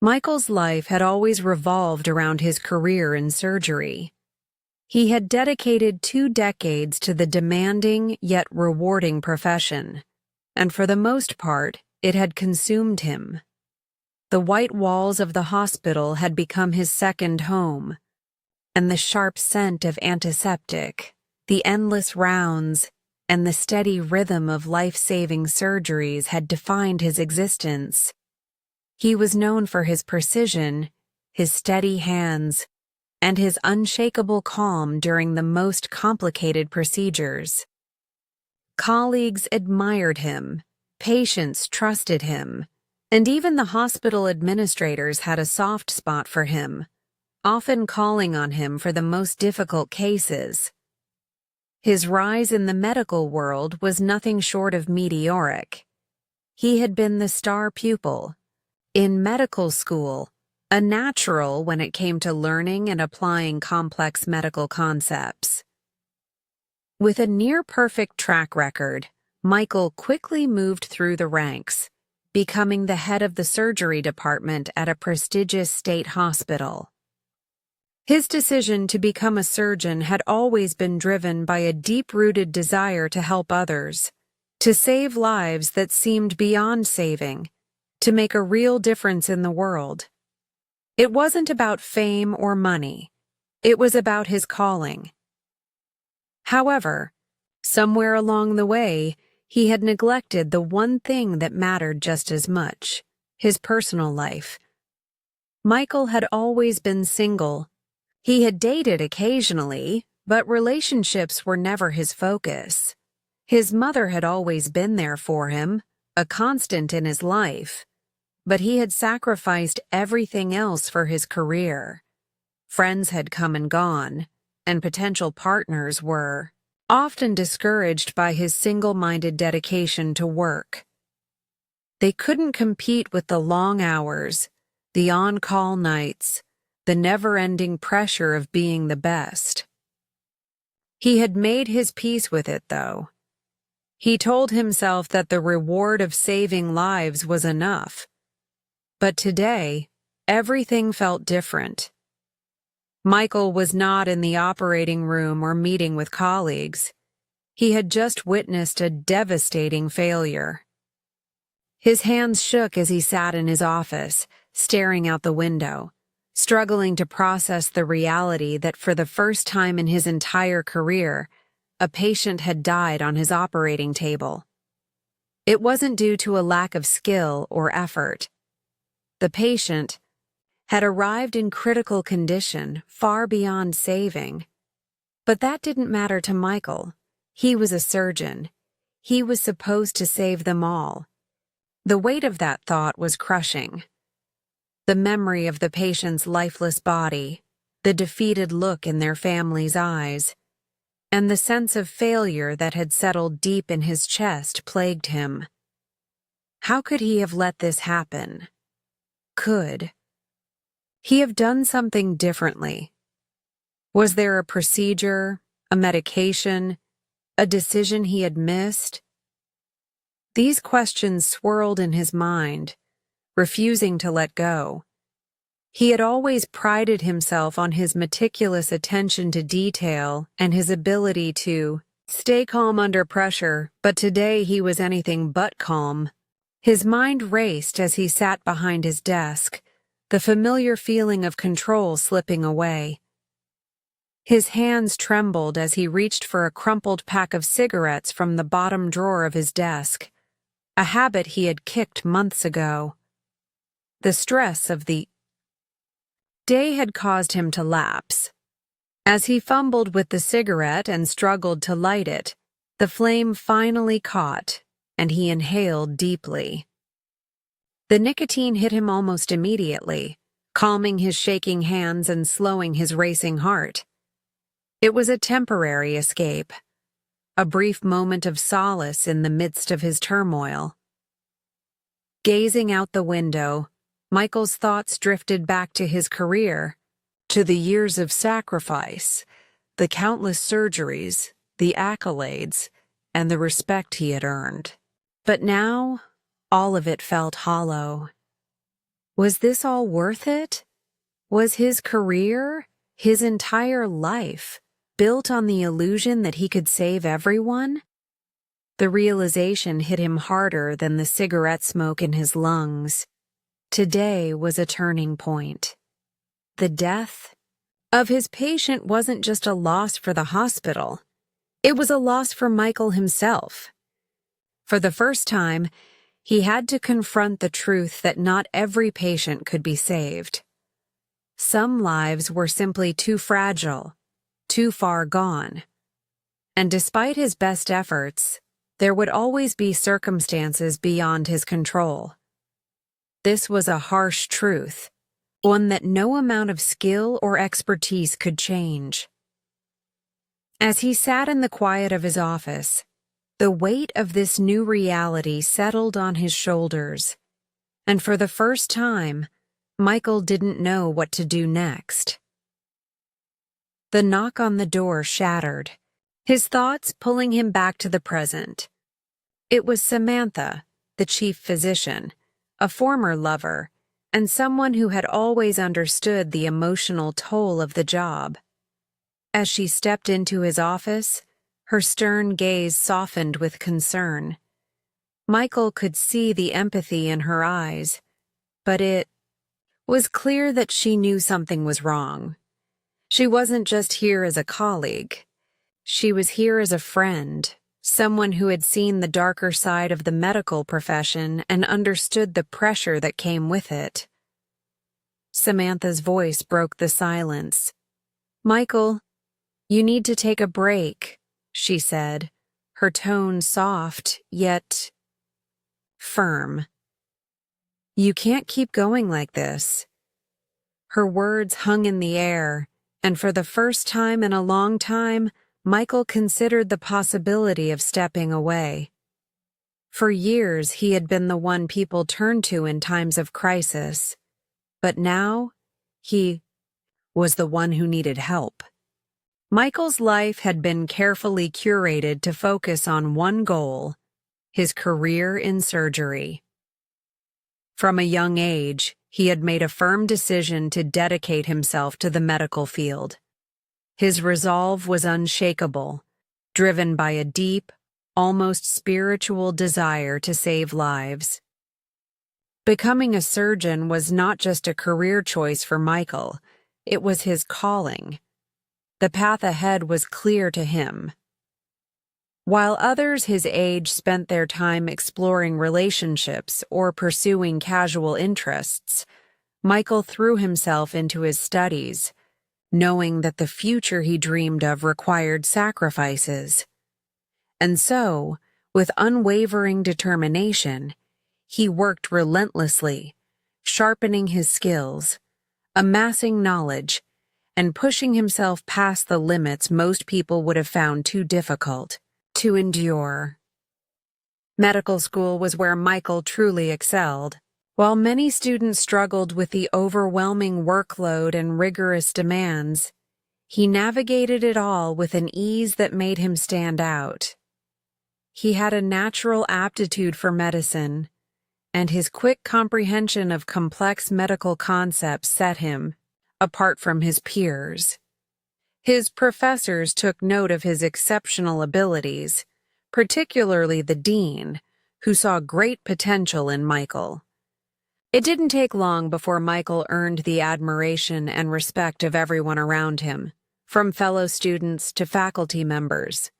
Michael's life had always revolved around his career in surgery. He had dedicated 2 decades to the demanding yet rewarding profession, and for the most part, it had consumed him. The white walls of the hospital had become his second home, and the sharp scent of antiseptic, the endless rounds, and the steady rhythm of life-saving surgeries had defined his existence. He was known for his precision, his steady hands, and his unshakable calm during the most complicated procedures. Colleagues admired him, patients trusted him, and even the hospital administrators had a soft spot for him, often calling on him for the most difficult cases. His rise in the medical world was nothing short of meteoric. He had been the star pupil in medical school, a natural when it came to learning and applying complex medical concepts. With a near-perfect track record, Michael quickly moved through the ranks, becoming the head of the surgery department at a prestigious state hospital. His decision to become a surgeon had always been driven by a deep-rooted desire to help others, to save lives that seemed beyond saving, to make a real difference in the world. It wasn't about fame or money. It was about his calling. However, somewhere along the way, he had neglected the one thing that mattered just as much: his personal life. Michael had always been single. He had dated occasionally, but relationships were never his focus. His mother had always been there for him, a constant in his life, but he had sacrificed everything else for his career. Friends had come and gone, and potential partners were often discouraged by his single-minded dedication to work. They couldn't compete with the long hours, the on-call nights, the never-ending pressure of being the best. He had made his peace with it, though. He told himself that the reward of saving lives was enough. But today, everything felt different. Michael was not in the operating room or meeting with colleagues. He had just witnessed a devastating failure. His hands shook as he sat in his office, staring out the window, struggling to process the reality that for the first time in his entire career, a patient had died on his operating table. It wasn't due to a lack of skill or effort. The patient had arrived in critical condition, far beyond saving. But that didn't matter to Michael. He was a surgeon. He was supposed to save them all. The weight of that thought was crushing. The memory of the patient's lifeless body, the defeated look in their family's eyes, and the sense of failure that had settled deep in his chest plagued him. How could he have let this happen? Could he have done something differently? Was there a procedure, a medication, a decision he had missed? These questions swirled in his mind, refusing to let go. He had always prided himself on his meticulous attention to detail and his ability to stay calm under pressure, but today he was anything but calm. His mind raced as he sat behind his desk, the familiar feeling of control slipping away. His hands trembled as he reached for a crumpled pack of cigarettes from the bottom drawer of his desk, a habit he had kicked months ago. The stress of the day had caused him to lapse. As he fumbled with the cigarette and struggled to light it, the flame finally caught, and he inhaled deeply. The nicotine hit him almost immediately, calming his shaking hands and slowing his racing heart. It was a temporary escape, a brief moment of solace in the midst of his turmoil. Gazing out the window, Michael's thoughts drifted back to his career, to the years of sacrifice, the countless surgeries, the accolades, and the respect he had earned. But now, all of it felt hollow. Was this all worth it? Was his career, his entire life, built on the illusion that he could save everyone? The realization hit him harder than the cigarette smoke in his lungs. Today was a turning point. The death of his patient wasn't just a loss for the hospital. It was a loss for Michael himself. For the first time, he had to confront the truth that not every patient could be saved. Some lives were simply too fragile, too far gone. And despite his best efforts, there would always be circumstances beyond his control. This was a harsh truth, one that no amount of skill or expertise could change. As he sat in the quiet of his office, the weight of this new reality settled on his shoulders, and for the first time, Michael didn't know what to do next. The knock on the door shattered, his thoughts pulling him back to the present. It was Samantha, the chief physician, a former lover, and someone who had always understood the emotional toll of the job. As she stepped into his office, her stern gaze softened with concern. Michael could see the empathy in her eyes, but it was clear that she knew something was wrong. She wasn't just here as a colleague. She was here as a friend, someone who had seen the darker side of the medical profession and understood the pressure that came with it. Samantha's voice broke the silence. "Michael, you need to take a break," she said, her tone soft, yet firm. "You can't keep going like this." Her words hung in the air, and for the first time in a long time, Michael considered the possibility of stepping away. For years, he had been the one people turned to in times of crisis, but now, he was the one who needed help. Michael's life had been carefully curated to focus on one goal: his career in surgery. From a young age, he had made a firm decision to dedicate himself to the medical field. His resolve was unshakable, driven by a deep, almost spiritual desire to save lives. Becoming a surgeon was not just a career choice for Michael, it was his calling. The path ahead was clear to him. While others his age spent their time exploring relationships or pursuing casual interests, Michael threw himself into his studies, knowing that the future he dreamed of required sacrifices. And so, with unwavering determination, he worked relentlessly, sharpening his skills, amassing knowledge, and pushing himself past the limits most people would have found too difficult to endure. Medical school was where Michael truly excelled. While many students struggled with the overwhelming workload and rigorous demands, he navigated it all with an ease that made him stand out. He had a natural aptitude for medicine, and his quick comprehension of complex medical concepts set him apart from his peers. His professors took note of his exceptional abilities, particularly the dean, who saw great potential in Michael. It didn't take long before Michael earned the admiration and respect of everyone around him, from fellow students to faculty members.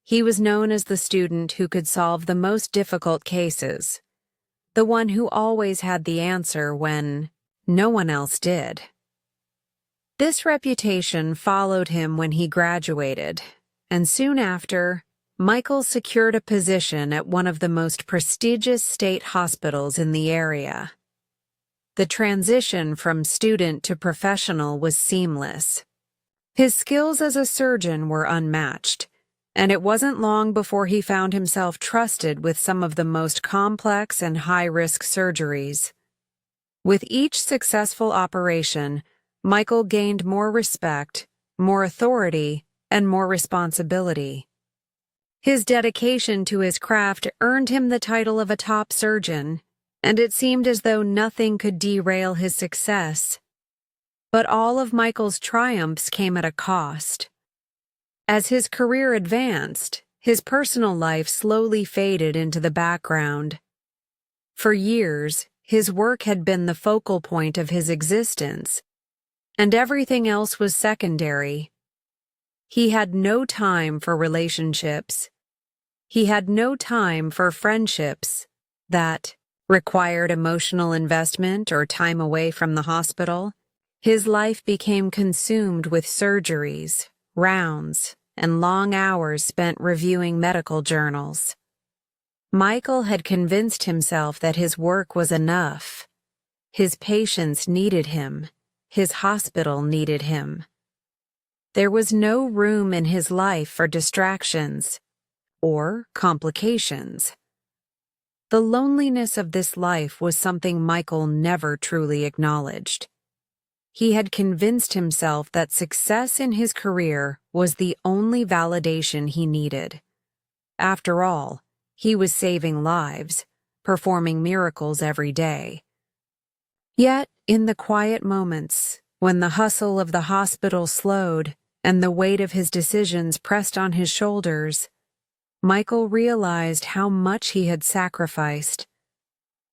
He was known as the student who could solve the most difficult cases, the one who always had the answer when no one else did. This reputation followed him when he graduated, and soon after, Michael secured a position at one of the most prestigious state hospitals in the area. The transition from student to professional was seamless. His skills as a surgeon were unmatched, and it wasn't long before he found himself trusted with some of the most complex and high-risk surgeries. With each successful operation, Michael gained more respect, more authority, and more responsibility. His dedication to his craft earned him the title of a top surgeon, and it seemed as though nothing could derail his success. But all of Michael's triumphs came at a cost. As his career advanced, his personal life slowly faded into the background. For years, his work had been the focal point of his existence, and everything else was secondary. He had no time for relationships. He had no time for friendships that required emotional investment or time away from the hospital. His life became consumed with surgeries, rounds, and long hours spent reviewing medical journals. Michael had convinced himself that his work was enough. His patients needed him. His hospital needed him. There was no room in his life for distractions or complications. The loneliness of this life was something Michael never truly acknowledged. He had convinced himself that success in his career was the only validation he needed. After all, he was saving lives, performing miracles every day. Yet, in the quiet moments, when the hustle of the hospital slowed and the weight of his decisions pressed on his shoulders, Michael realized how much he had sacrificed.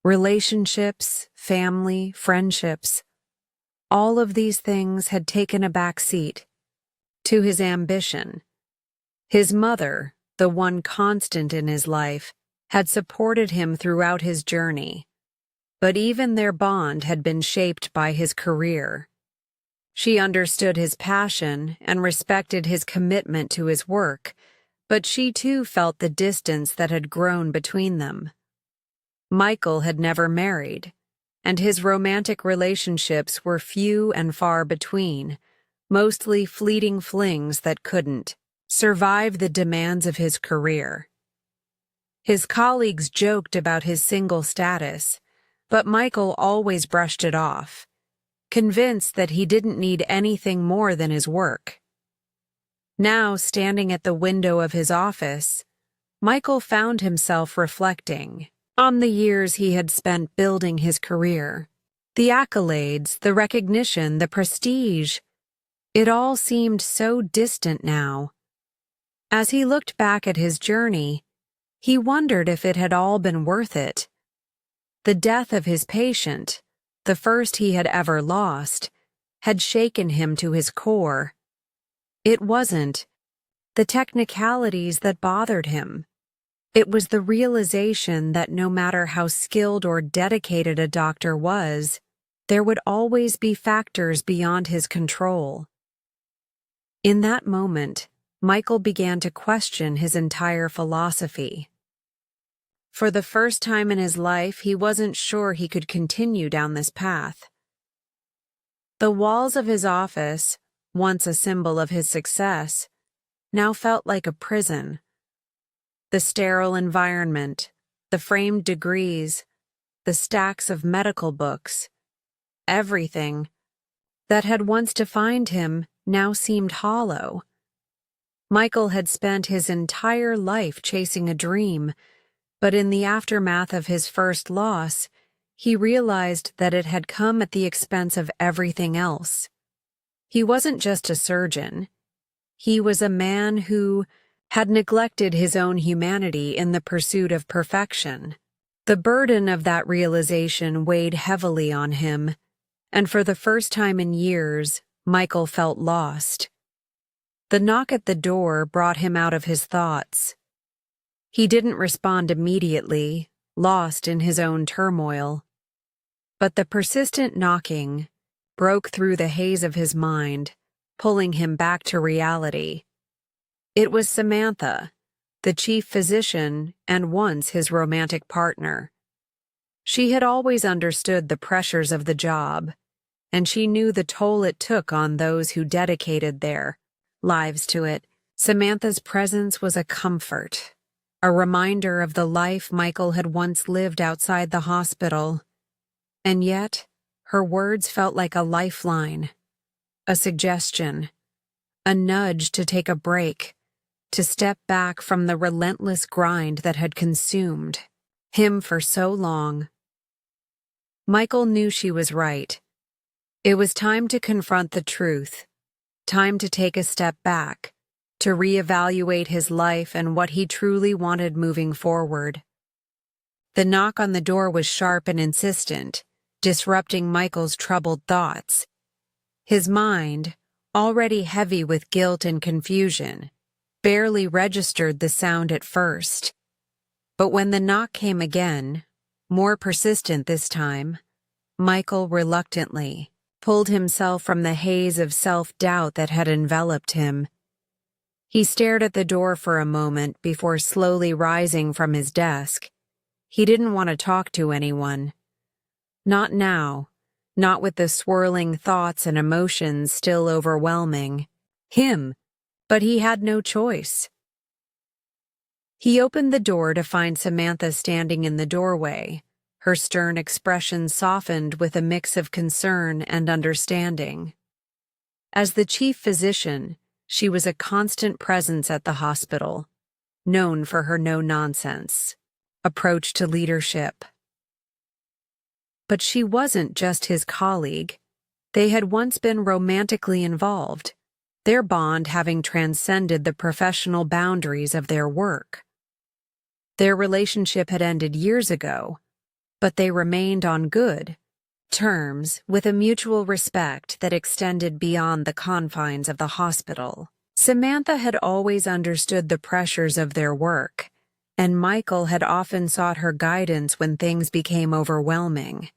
Relationships, family, friendships, all of these things had taken a back seat to his ambition. His mother, the one constant in his life, had supported him throughout his journey, but even their bond had been shaped by his career. She understood his passion and respected his commitment to his work, but she too felt the distance that had grown between them. Michael had never married, and his romantic relationships were few and far between, mostly fleeting flings that couldn't survive the demands of his career. His colleagues joked about his single status, but Michael always brushed it off, convinced that he didn't need anything more than his work. Now, standing at the window of his office, Michael found himself reflecting on the years he had spent building his career. The accolades, the recognition, the prestige, it all seemed so distant now. As he looked back at his journey, he wondered if it had all been worth it. The death of his patient, the first he had ever lost, had shaken him to his core. It wasn't the technicalities that bothered him. It was the realization that no matter how skilled or dedicated a doctor was, there would always be factors beyond his control. In that moment, Michael began to question his entire philosophy. For the first time in his life, he wasn't sure he could continue down this path. The walls of his office, once a symbol of his success, now felt like a prison. The sterile environment, the framed degrees, the stacks of medical books, everything that had once defined him now seemed hollow. Michael had spent his entire life chasing a dream, but in the aftermath of his first loss, he realized that it had come at the expense of everything else. He wasn't just a surgeon. He was a man who had neglected his own humanity in the pursuit of perfection. The burden of that realization weighed heavily on him, and for the first time in years, Michael felt lost. The knock at the door brought him out of his thoughts. He didn't respond immediately, lost in his own turmoil. But the persistent knocking broke through the haze of his mind, pulling him back to reality. It was Samantha, the chief physician and once his romantic partner. She had always understood the pressures of the job, and she knew the toll it took on those who dedicated their lives to it. Samantha's presence was a comfort, a reminder of the life Michael had once lived outside the hospital. And yet, her words felt like a lifeline, a suggestion, a nudge to take a break, to step back from the relentless grind that had consumed him for so long. Michael knew she was right. It was time to confront the truth, time to take a step back, to reevaluate his life and what he truly wanted moving forward. The knock on the door was sharp and insistent, disrupting Michael's troubled thoughts. His mind, already heavy with guilt and confusion, barely registered the sound at first. But when the knock came again, more persistent this time, Michael reluctantly pulled himself from the haze of self-doubt that had enveloped him. He stared at the door for a moment before slowly rising from his desk. He didn't want to talk to anyone. Not now, not with the swirling thoughts and emotions still overwhelming him, but he had no choice. He opened the door to find Samantha standing in the doorway, her stern expression softened with a mix of concern and understanding. As the chief physician, she was a constant presence at the hospital, known for her no-nonsense approach to leadership. But she wasn't just his colleague. They had once been romantically involved, their bond having transcended the professional boundaries of their work. Their relationship had ended years ago, but they remained on good terms with a mutual respect that extended beyond the confines of the hospital. Samantha had always understood the pressures of their work, and Michael had often sought her guidance when things became overwhelming.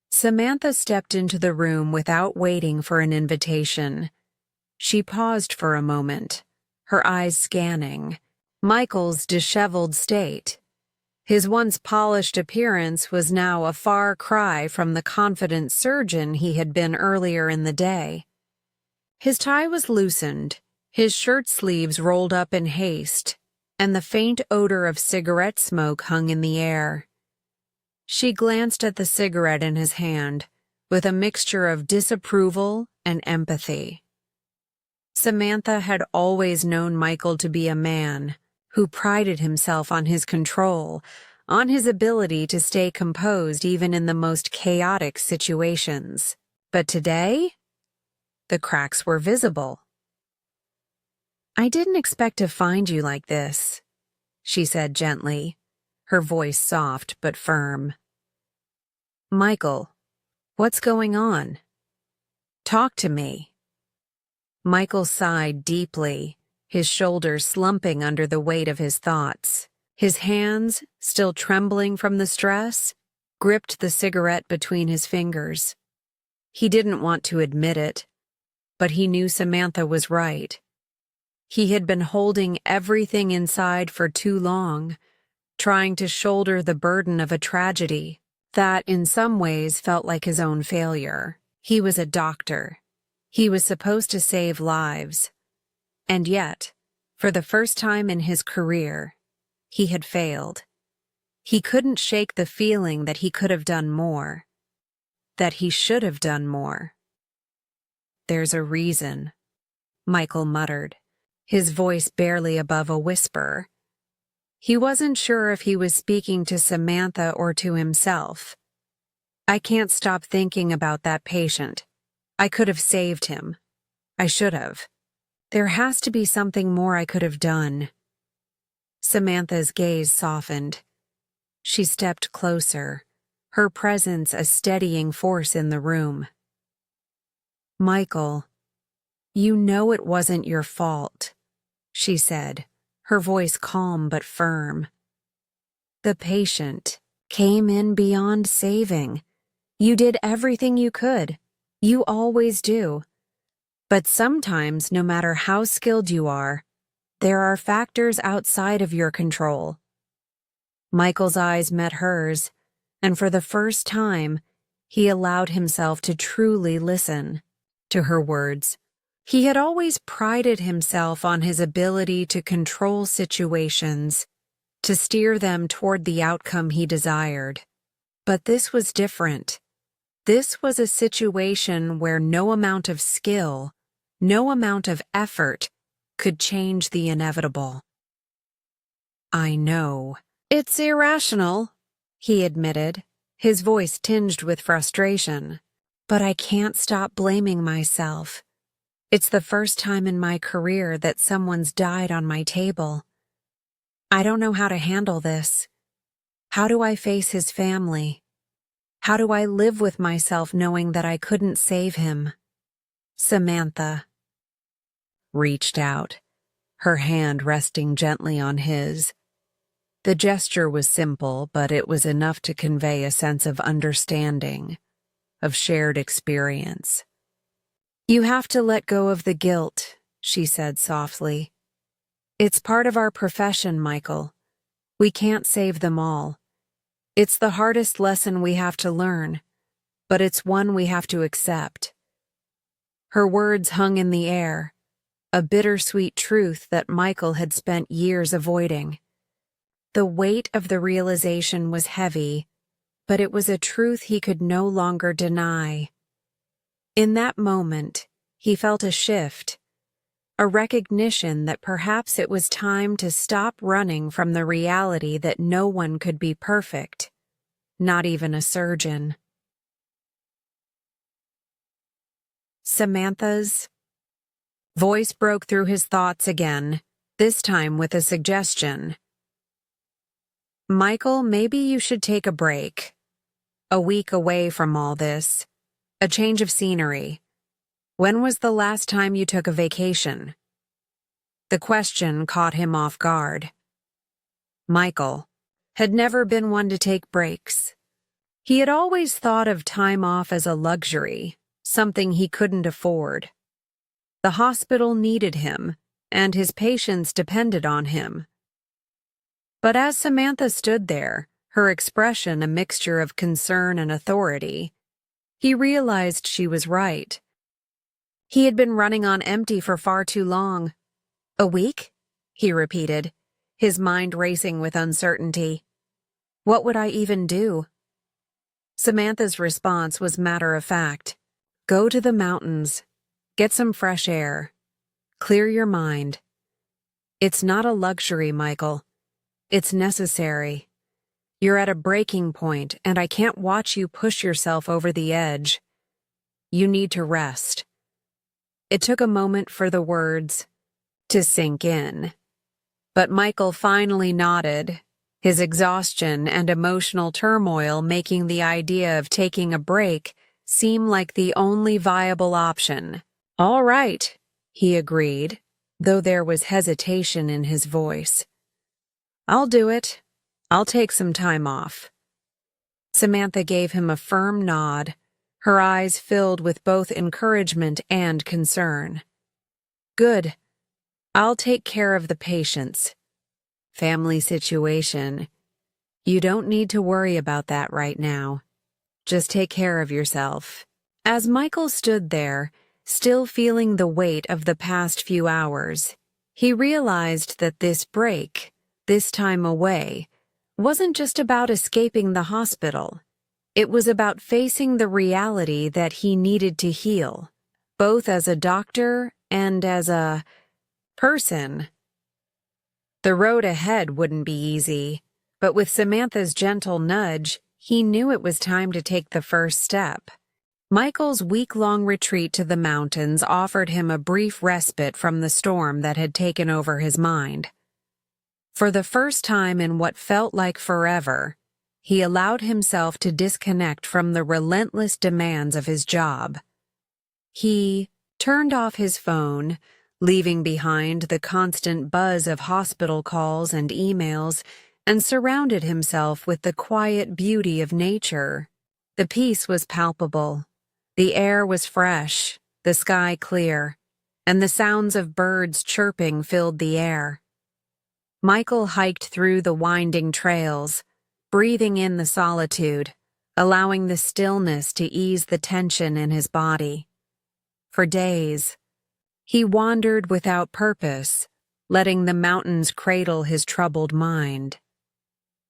Samantha stepped into the room without waiting for an invitation. She paused for a moment, her eyes scanning Michael's disheveled state. His once polished appearance was now a far cry from the confident surgeon he had been earlier in the day. His tie was loosened, his shirt sleeves rolled up in haste, and the faint odor of cigarette smoke hung in the air. She glanced at the cigarette in his hand, with a mixture of disapproval and empathy. Samantha had always known Michael to be a man who prided himself on his control, on his ability to stay composed even in the most chaotic situations. But today, the cracks were visible. "I didn't expect to find you like this," she said gently, her voice soft but firm. "Michael, what's going on? Talk to me." Michael sighed deeply, his shoulders slumping under the weight of his thoughts. His hands, still trembling from the stress, gripped the cigarette between his fingers. He didn't want to admit it, but he knew Samantha was right. He had been holding everything inside for too long, trying to shoulder the burden of a tragedy that in some ways felt like his own failure. He was a doctor. He was supposed to save lives. And yet, for the first time in his career, he had failed. He couldn't shake the feeling that he could have done more, that he should have done more. "There's a reason," Michael muttered, his voice barely above a whisper. He wasn't sure if he was speaking to Samantha or to himself. "I can't stop thinking about that patient. I could have saved him. I should have. There has to be something more I could have done." Samantha's gaze softened. She stepped closer, her presence a steadying force in the room. "Michael, you know it wasn't your fault," she said, her voice calm but firm. "The patient came in beyond saving. You did everything you could. You always do. But sometimes, no matter how skilled you are, there are factors outside of your control." Michael's eyes met hers, and for the first time, he allowed himself to truly listen to her words. He had always prided himself on his ability to control situations, to steer them toward the outcome he desired. But this was different. This was a situation where no amount of skill, no amount of effort could change the inevitable. "I know. It's irrational," he admitted, his voice tinged with frustration. "But I can't stop blaming myself. It's the first time in my career that someone's died on my table. I don't know how to handle this. How do I face his family? How do I live with myself knowing that I couldn't save him?" Samantha reached out, her hand resting gently on his. The gesture was simple, but it was enough to convey a sense of understanding, of shared experience. "You have to let go of the guilt," she said softly. "It's part of our profession, Michael. We can't save them all. It's the hardest lesson we have to learn, but it's one we have to accept." Her words hung in the air, a bittersweet truth that Michael had spent years avoiding. The weight of the realization was heavy, but it was a truth he could no longer deny. In that moment, he felt a shift, a recognition that perhaps it was time to stop running from the reality that no one could be perfect, not even a surgeon. Samantha's voice broke through his thoughts again, this time with a suggestion. "Michael, maybe you should take a break. A week away from all this. A change of scenery. When was the last time you took a vacation?" The question caught him off guard. Michael had never been one to take breaks. He had always thought of time off as a luxury, something he couldn't afford. The hospital needed him, and his patients depended on him. But as Samantha stood there, her expression a mixture of concern and authority, he realized she was right. He had been running on empty for far too long. "A week?" he repeated, his mind racing with uncertainty. "What would I even do?" Samantha's response was matter-of-fact. "Go to the mountains. Get some fresh air. Clear your mind. It's not a luxury, Michael. It's necessary. You're at a breaking point, and I can't watch you push yourself over the edge. You need to rest." It took a moment for the words to sink in. But Michael finally nodded, his exhaustion and emotional turmoil making the idea of taking a break seem like the only viable option. "All right," he agreed, though there was hesitation in his voice. "I'll do it. I'll take some time off." Samantha gave him a firm nod, her eyes filled with both encouragement and concern. "Good. I'll take care of the patients. Family situation. You don't need to worry about that right now. Just take care of yourself." As Michael stood there, still feeling the weight of the past few hours, he realized that this break, this time away, wasn't just about escaping the hospital. It was about facing the reality that he needed to heal, both as a doctor and as a person. The road ahead wouldn't be easy, but with Samantha's gentle nudge, he knew it was time to take the first step. Michael's week-long retreat to the mountains offered him a brief respite from the storm that had taken over his mind. For the first time in what felt like forever, he allowed himself to disconnect from the relentless demands of his job. He turned off his phone, leaving behind the constant buzz of hospital calls and emails, and surrounded himself with the quiet beauty of nature. The peace was palpable. The air was fresh, the sky clear, and the sounds of birds chirping filled the air. Michael hiked through the winding trails, breathing in the solitude, allowing the stillness to ease the tension in his body. For days, he wandered without purpose, letting the mountains cradle his troubled mind.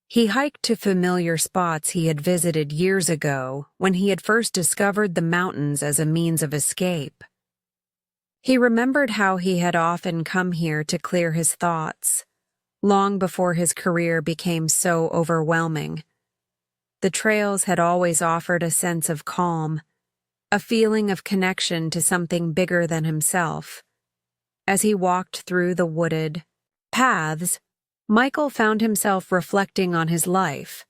He hiked to familiar spots he had visited years ago when he had first discovered the mountains as a means of escape. He remembered how he had often come here to clear his thoughts, long before his career became so overwhelming. The trails had always offered a sense of calm, a feeling of connection to something bigger than himself. As he walked through the wooded paths, Michael found himself reflecting on his life,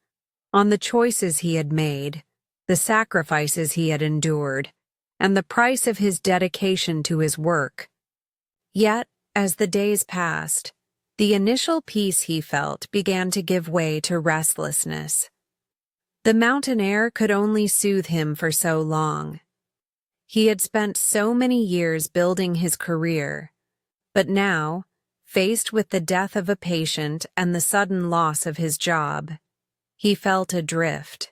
on the choices he had made, the sacrifices he had endured, and the price of his dedication to his work. Yet, as the days passed, the initial peace he felt began to give way to restlessness. The mountain air could only soothe him for so long. He had spent so many years building his career, but now, faced with the death of a patient and the sudden loss of his job, he felt adrift.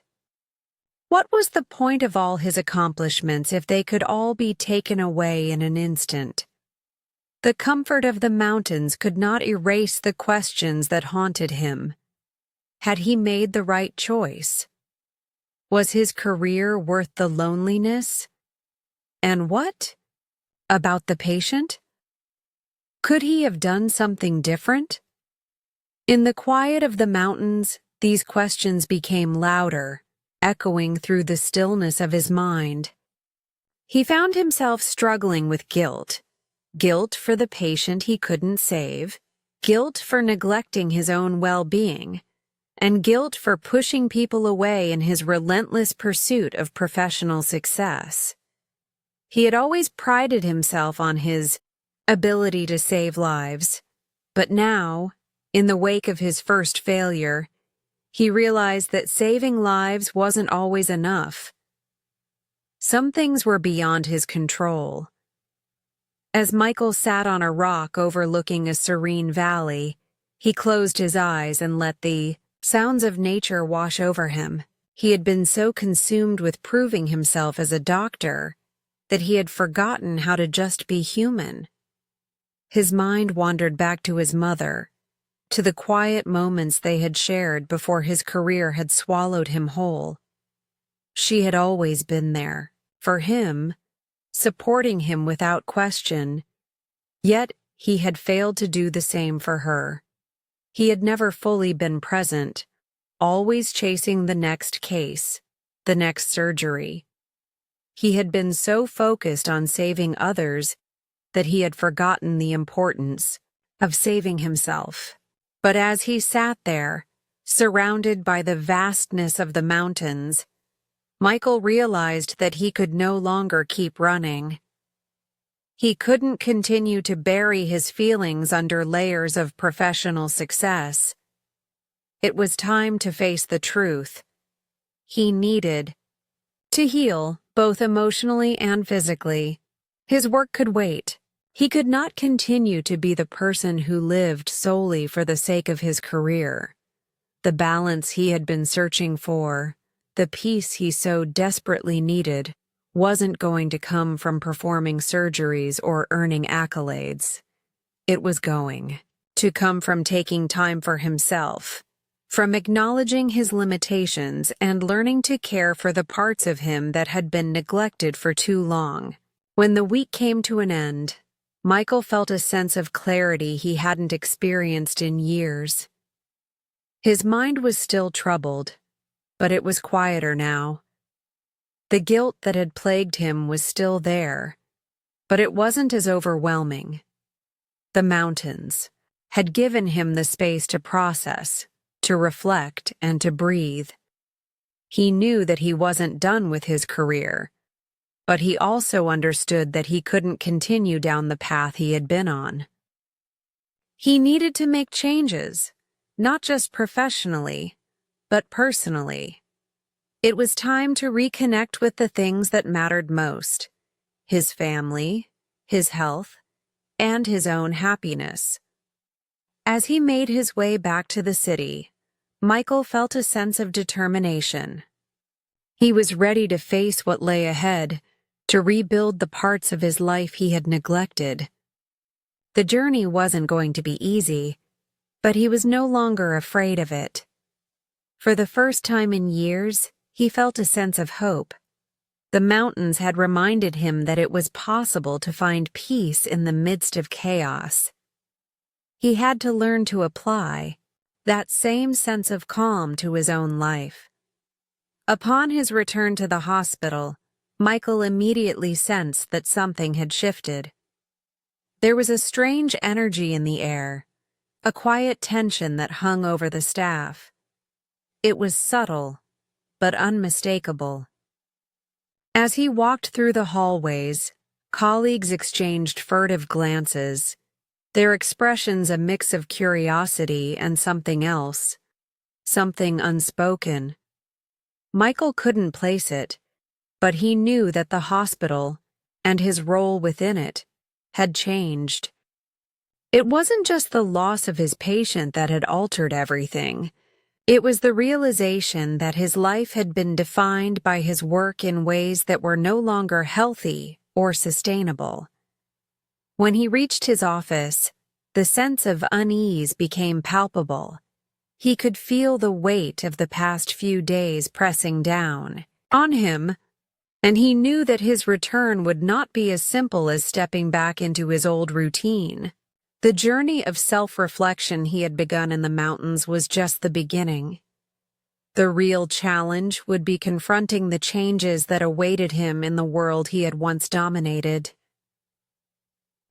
What was the point of all his accomplishments if they could all be taken away in an instant? The comfort of the mountains could not erase the questions that haunted him. Had he made the right choice? Was his career worth the loneliness? And what about the patient? Could he have done something different? In the quiet of the mountains, these questions became louder, echoing through the stillness of his mind. He found himself struggling with guilt. Guilt for the patient he couldn't save, guilt for neglecting his own well-being, and guilt for pushing people away in his relentless pursuit of professional success. He had always prided himself on his ability to save lives, but now, in the wake of his first failure, he realized that saving lives wasn't always enough. Some things were beyond his control. As Michael sat on a rock overlooking a serene valley, he closed his eyes and let the sounds of nature wash over him. He had been so consumed with proving himself as a doctor that he had forgotten how to just be human. His mind wandered back to his mother, to the quiet moments they had shared before his career had swallowed him whole. She had always been there, for him, supporting him without question, yet he had failed to do the same for her. He had never fully been present, always chasing the next case, the next surgery. He had been so focused on saving others that he had forgotten the importance of saving himself. But as he sat there, surrounded by the vastness of the mountains, Michael realized that he could no longer keep running. He couldn't continue to bury his feelings under layers of professional success. It was time to face the truth. He needed to heal, both emotionally and physically. His work could wait. He could not continue to be the person who lived solely for the sake of his career. The balance he had been searching for, the peace he so desperately needed, wasn't going to come from performing surgeries or earning accolades. It was going to come from taking time for himself, from acknowledging his limitations and learning to care for the parts of him that had been neglected for too long. When the week came to an end, Michael felt a sense of clarity he hadn't experienced in years. His mind was still troubled, but it was quieter now. The guilt that had plagued him was still there, but it wasn't as overwhelming. The mountains had given him the space to process, to reflect, and to breathe. He knew that he wasn't done with his career, but he also understood that he couldn't continue down the path he had been on. He needed to make changes, not just professionally, but personally. It was time to reconnect with the things that mattered most: his family, his health, and his own happiness. As he made his way back to the city, Michael felt a sense of determination. He was ready to face what lay ahead, to rebuild the parts of his life he had neglected. The journey wasn't going to be easy, but he was no longer afraid of it. For the first time in years, he felt a sense of hope. The mountains had reminded him that it was possible to find peace in the midst of chaos. He had to learn to apply that same sense of calm to his own life. Upon his return to the hospital, Michael immediately sensed that something had shifted. There was a strange energy in the air, a quiet tension that hung over the staff. It was subtle, but unmistakable. As he walked through the hallways, colleagues exchanged furtive glances, their expressions a mix of curiosity and something else, something unspoken. Michael couldn't place it, but he knew that the hospital, and his role within it, had changed. It wasn't just the loss of his patient that had altered everything. It was the realization that his life had been defined by his work in ways that were no longer healthy or sustainable. When he reached his office, the sense of unease became palpable. He could feel the weight of the past few days pressing down on him, and he knew that his return would not be as simple as stepping back into his old routine. The journey of self-reflection he had begun in the mountains was just the beginning. The real challenge would be confronting the changes that awaited him in the world he had once dominated.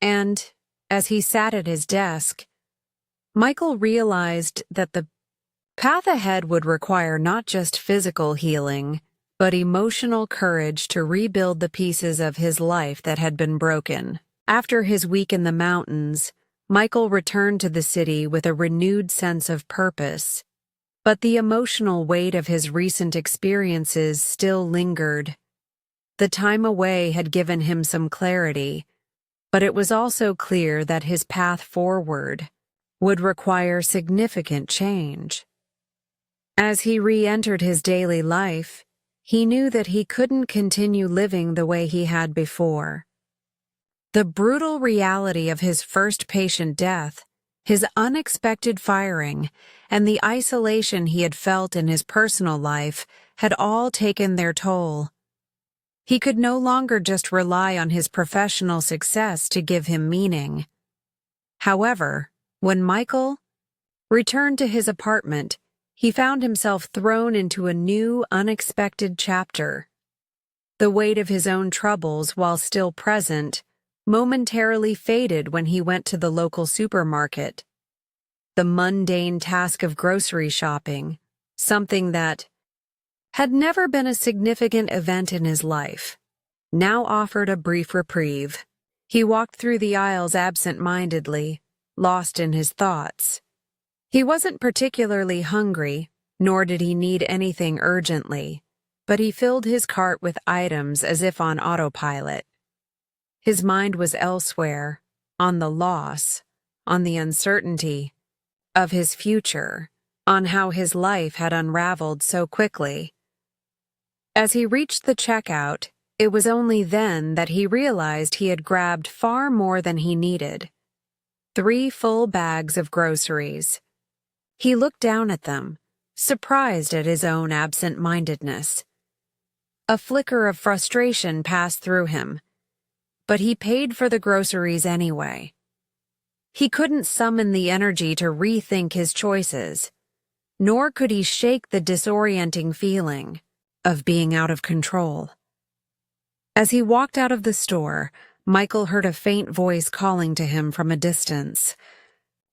And, as he sat at his desk, Michael realized that the path ahead would require not just physical healing, but emotional courage to rebuild the pieces of his life that had been broken. After his week in the mountains, Michael returned to the city with a renewed sense of purpose, but the emotional weight of his recent experiences still lingered. The time away had given him some clarity, but it was also clear that his path forward would require significant change. As he re-entered his daily life, he knew that he couldn't continue living the way he had before. The brutal reality of his first patient death, his unexpected firing, and the isolation he had felt in his personal life had all taken their toll. He could no longer just rely on his professional success to give him meaning. However, when Michael returned to his apartment, he found himself thrown into a new, unexpected chapter. The weight of his own troubles, while still present, momentarily faded when he went to the local supermarket. The mundane task of grocery shopping, something that had never been a significant event in his life, now offered a brief reprieve. He walked through the aisles absent-mindedly, lost in his thoughts. He wasn't particularly hungry, nor did he need anything urgently, but he filled his cart with items as if on autopilot. His mind was elsewhere, on the loss, on the uncertainty of his future, on how his life had unraveled so quickly. As he reached the checkout, it was only then that he realized he had grabbed far more than he needed. 3 full bags of groceries. He looked down at them, surprised at his own absent-mindedness. A flicker of frustration passed through him, but he paid for the groceries anyway. He couldn't summon the energy to rethink his choices, nor could he shake the disorienting feeling of being out of control. As he walked out of the store, Michael heard a faint voice calling to him from a distance.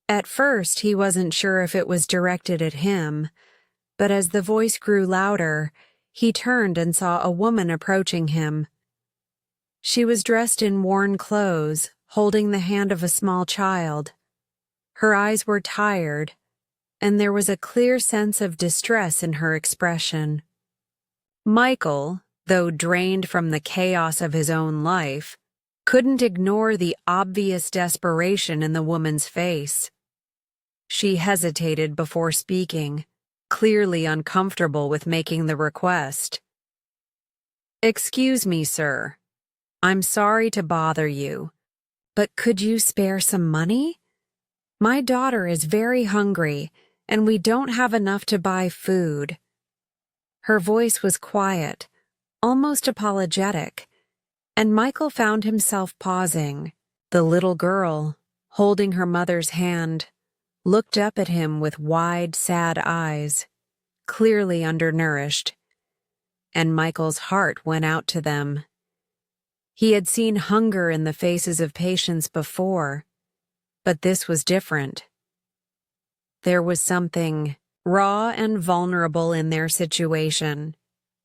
At first, he wasn't sure if it was directed at him, but as the voice grew louder, he turned and saw a woman approaching him. She was dressed in worn clothes, holding the hand of a small child. Her eyes were tired, and there was a clear sense of distress in her expression. Michael, though drained from the chaos of his own life, couldn't ignore the obvious desperation in the woman's face. She hesitated before speaking, clearly uncomfortable with making the request. "Excuse me, sir. I'm sorry to bother you, but could you spare some money? My daughter is very hungry, and we don't have enough to buy food." Her voice was quiet, almost apologetic, and Michael found himself pausing. The little girl, holding her mother's hand, looked up at him with wide, sad eyes, clearly undernourished. and Michael's heart went out to them. He had seen hunger in the faces of patients before, but this was different. There was something raw and vulnerable in their situation,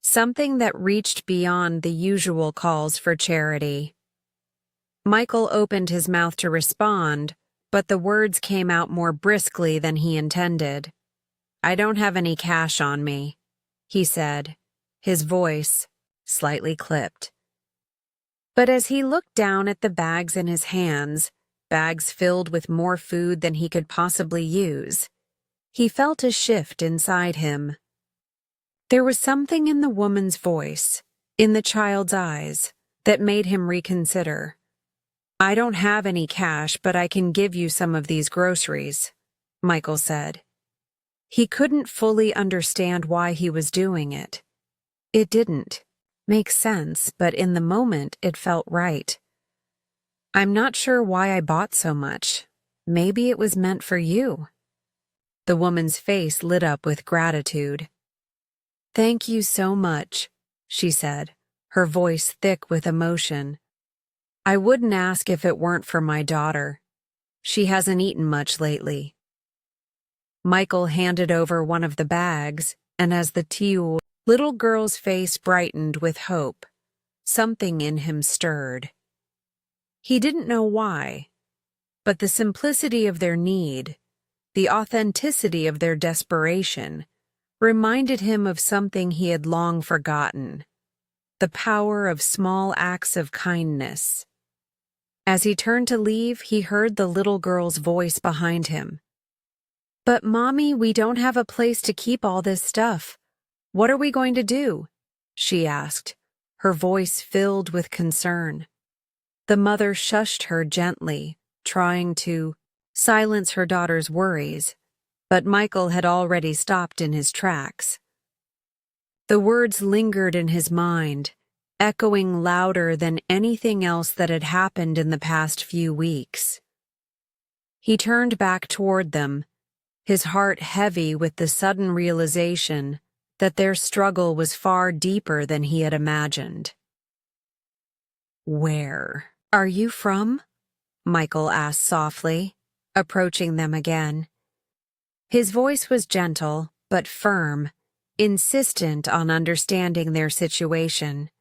something that reached beyond the usual calls for charity. Michael opened his mouth to respond, but the words came out more briskly than he intended. "I don't have any cash on me," he said, his voice slightly clipped. But as he looked down at the bags in his hands, bags filled with more food than he could possibly use, he felt a shift inside him. There was something in the woman's voice, in the child's eyes, that made him reconsider. "I don't have any cash, but I can give you some of these groceries," Michael said. He couldn't fully understand why he was doing it. It didn't make sense, but in the moment it felt right. "I'm not sure why I bought so much. Maybe it was meant for you." The woman's face lit up with gratitude. "Thank you so much," she said, her voice thick with emotion. "I wouldn't ask if it weren't for my daughter. She hasn't eaten much lately." Michael handed over one of the bags, and as the little girl's face brightened with hope, something in him stirred. He didn't know why, but the simplicity of their need, the authenticity of their desperation, reminded him of something he had long forgotten: the power of small acts of kindness. As he turned to leave, he heard the little girl's voice behind him. "But Mommy, we don't have a place to keep all this stuff. What are we going to do?" she asked, her voice filled with concern. The mother shushed her gently, trying to silence her daughter's worries, but Michael had already stopped in his tracks. The words lingered in his mind, echoing louder than anything else that had happened in the past few weeks. He turned back toward them, his heart heavy with the sudden realization that their struggle was far deeper than he had imagined. "Where are you from?" Michael asked softly, approaching them again. His voice was gentle, but firm, insistent on understanding their situation.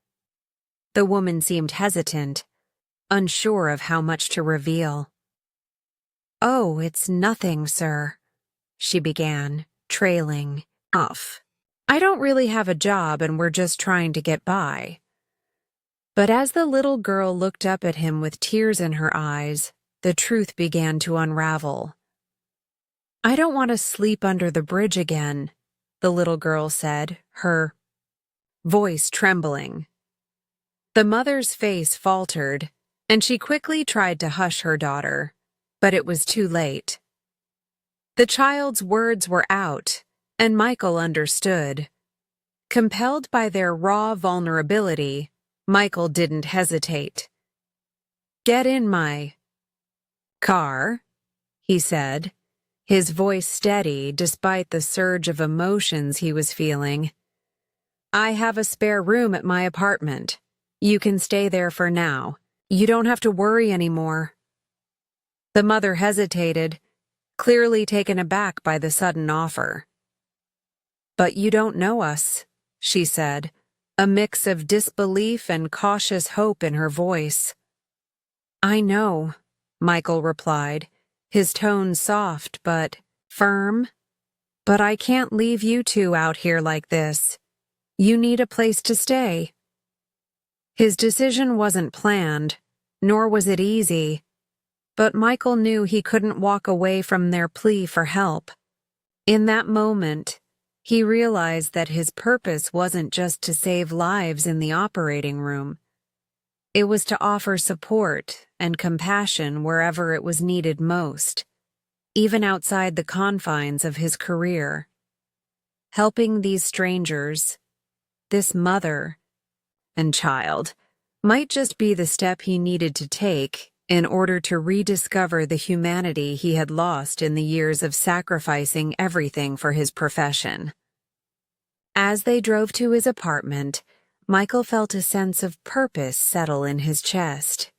The woman seemed hesitant, unsure of how much to reveal. "Oh, it's nothing, sir," she began, trailing off. "I don't really have a job and we're just trying to get by." But as the little girl looked up at him with tears in her eyes, the truth began to unravel. "I don't want to sleep under the bridge again," the little girl said, her voice trembling. The mother's face faltered, and she quickly tried to hush her daughter, but it was too late. The child's words were out, and Michael understood. Compelled by their raw vulnerability, Michael didn't hesitate. "Get in my car," he said, his voice steady despite the surge of emotions he was feeling. "I have a spare room at my apartment. You can stay there for now. You don't have to worry anymore." The mother hesitated, clearly taken aback by the sudden offer. "But you don't know us," she said, a mix of disbelief and cautious hope in her voice. "I know," Michael replied, his tone soft but firm. "But I can't leave you two out here like this. You need a place to stay." His decision wasn't planned, nor was it easy, but Michael knew he couldn't walk away from their plea for help. In that moment, he realized that his purpose wasn't just to save lives in the operating room. It was to offer support and compassion wherever it was needed most, even outside the confines of his career. Helping these strangers, this mother and child, might just be the step he needed to take in order to rediscover the humanity he had lost in the years of sacrificing everything for his profession. As they drove to his apartment, Michael felt a sense of purpose settle in his chest.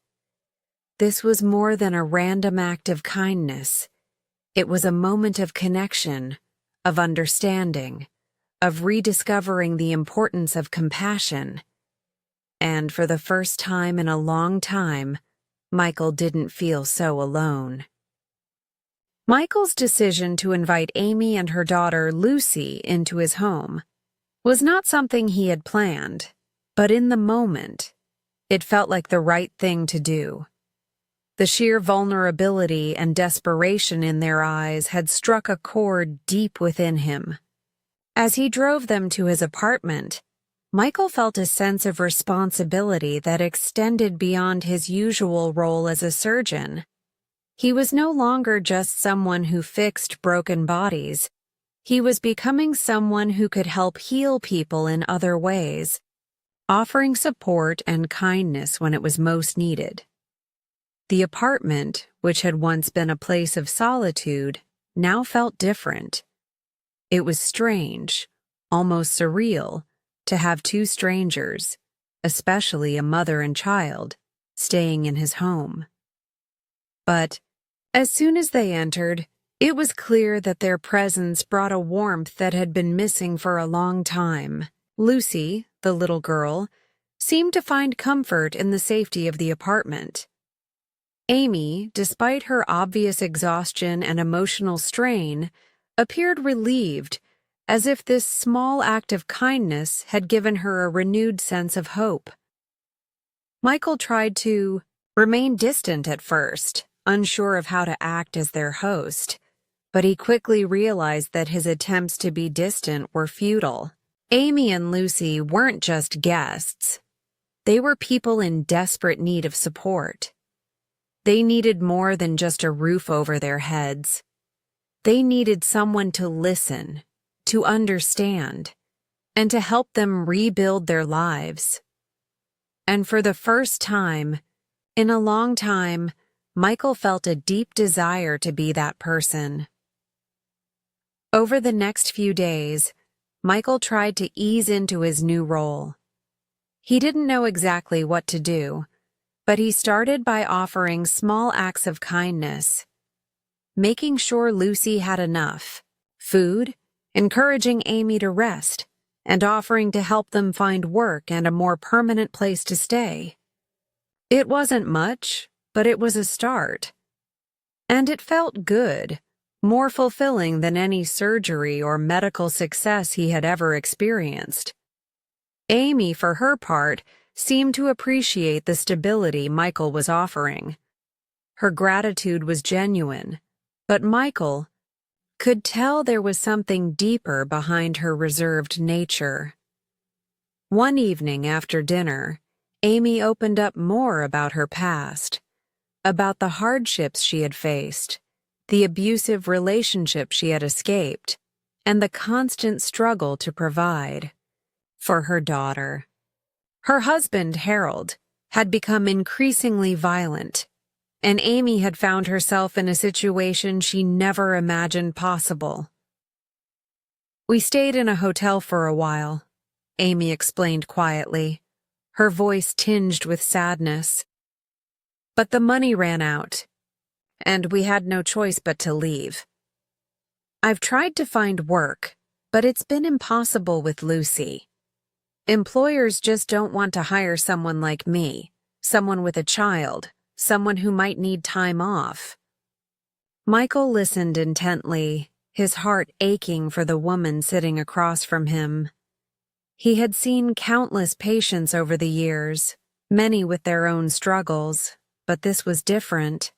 This was more than a random act of kindness. It was a moment of connection, of understanding, of rediscovering the importance of compassion. And for the first time in a long time, Michael didn't feel so alone. Michael's decision to invite Amy and her daughter Lucy into his home was not something he had planned, but in the moment, it felt like the right thing to do. The sheer vulnerability and desperation in their eyes had struck a chord deep within him. As he drove them to his apartment, Michael felt a sense of responsibility that extended beyond his usual role as a surgeon. He was no longer just someone who fixed broken bodies. He was becoming someone who could help heal people in other ways, offering support and kindness when it was most needed. The apartment, which had once been a place of solitude, now felt different. It was strange, almost surreal, to have two strangers, especially a mother and child, staying in his home. But as soon as they entered, it was clear that their presence brought a warmth that had been missing for a long time. Lucy, the little girl, seemed to find comfort in the safety of the apartment. Amy, despite her obvious exhaustion and emotional strain, appeared relieved, as if this small act of kindness had given her a renewed sense of hope. Michael tried to remain distant at first, unsure of how to act as their host, but he quickly realized that his attempts to be distant were futile. Amy and Lucy weren't just guests. They were people in desperate need of support. They needed more than just a roof over their heads. They needed someone to listen, to understand, and to help them rebuild their lives. And for the first time, in a long time, Michael felt a deep desire to be that person. Over the next few days, Michael tried to ease into his new role. He didn't know exactly what to do, but he started by offering small acts of kindness, making sure Lucy had enough food, encouraging Amy to rest, and offering to help them find work and a more permanent place to stay. It wasn't much, but it was a start. And it felt good, more fulfilling than any surgery or medical success he had ever experienced. Amy, for her part, seemed to appreciate the stability Michael was offering. Her gratitude was genuine, but Michael could tell there was something deeper behind her reserved nature. One evening after dinner, Amy opened up more about her past, about the hardships she had faced, the abusive relationship she had escaped, and the constant struggle to provide for her daughter. Her husband, Harold, had become increasingly violent, and Amy had found herself in a situation she never imagined possible. "We stayed in a hotel for a while," Amy explained quietly, her voice tinged with sadness. "But the money ran out, and we had no choice but to leave. I've tried to find work, but it's been impossible with Lucy. Employers just don't want to hire someone like me, someone with a child, someone who might need time off." Michael listened intently, his heart aching for the woman sitting across from him. He had seen countless patients over the years, many with their own struggles, but this was different.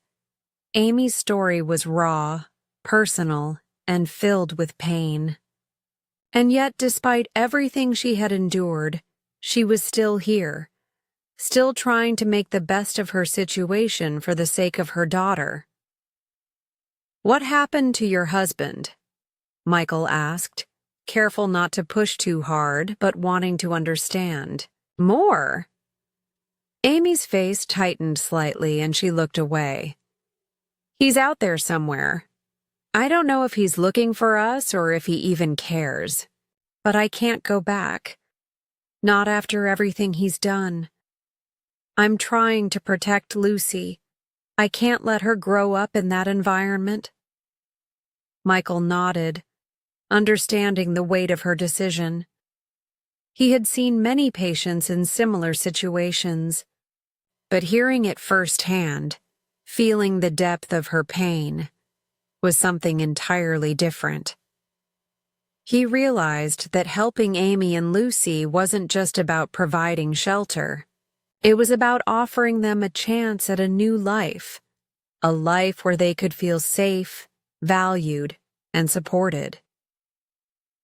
Amy's story was raw, personal, and filled with pain. And yet, despite everything she had endured, she was still here, still trying to make the best of her situation for the sake of her daughter. "What happened to your husband?" Michael asked, careful not to push too hard, but wanting to understand. "More?" Amy's face tightened slightly and she looked away. "He's out there somewhere. I don't know if he's looking for us or if he even cares. But I can't go back. Not after everything he's done. I'm trying to protect Lucy. I can't let her grow up in that environment. Michael nodded, understanding the weight of her decision. He had seen many patients in similar situations, but hearing it firsthand, feeling the depth of her pain, was something entirely different. He realized that helping Amy and Lucy wasn't just about providing shelter. It was about offering them a chance at a new life, a life where they could feel safe, valued, and supported.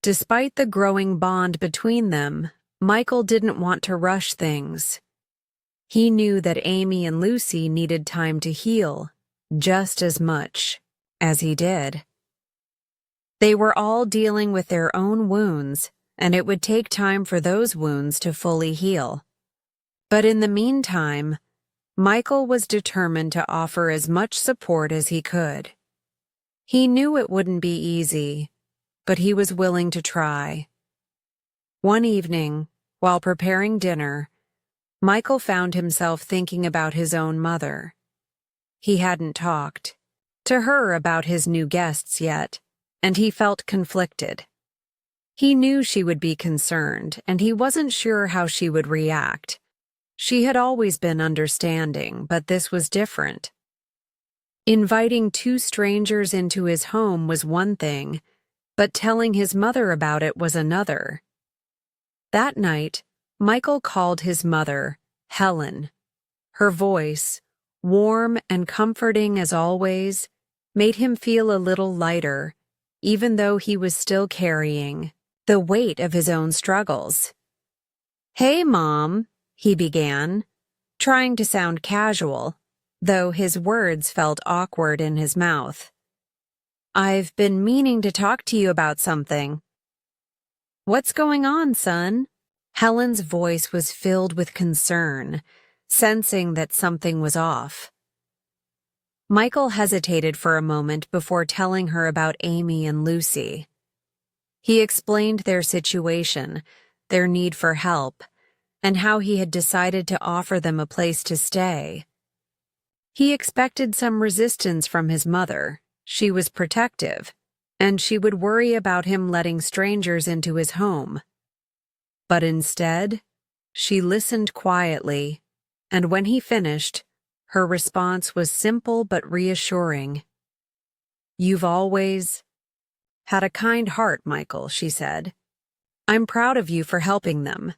Despite the growing bond between them, Michael didn't want to rush things. He knew that Amy and Lucy needed time to heal just as much as he did. They were all dealing with their own wounds, and it would take time for those wounds to fully heal. But in the meantime, Michael was determined to offer as much support as he could. He knew it wouldn't be easy, but he was willing to try. One evening, while preparing dinner, Michael found himself thinking about his own mother. He hadn't talked to her about his new guests yet, and he felt conflicted. He knew she would be concerned, and he wasn't sure how she would react. She had always been understanding, but this was different. Inviting two strangers into his home was one thing, but telling his mother about it was another. That night, Michael called his mother, Helen. Her voice, warm and comforting as always, made him feel a little lighter, even though he was still carrying the weight of his own struggles. "Hey, Mom," he began, trying to sound casual, though his words felt awkward in his mouth. "I've been meaning to talk to you about something." "What's going on, son?" Helen's voice was filled with concern, sensing that something was off. Michael hesitated for a moment before telling her about Amy and Lucy. He explained their situation, their need for help, and how he had decided to offer them a place to stay. He expected some resistance from his mother. She was protective, and she would worry about him letting strangers into his home. But instead, she listened quietly, and when he finished, her response was simple but reassuring. "You've always had a kind heart, Michael," she said. "I'm proud of you for helping them.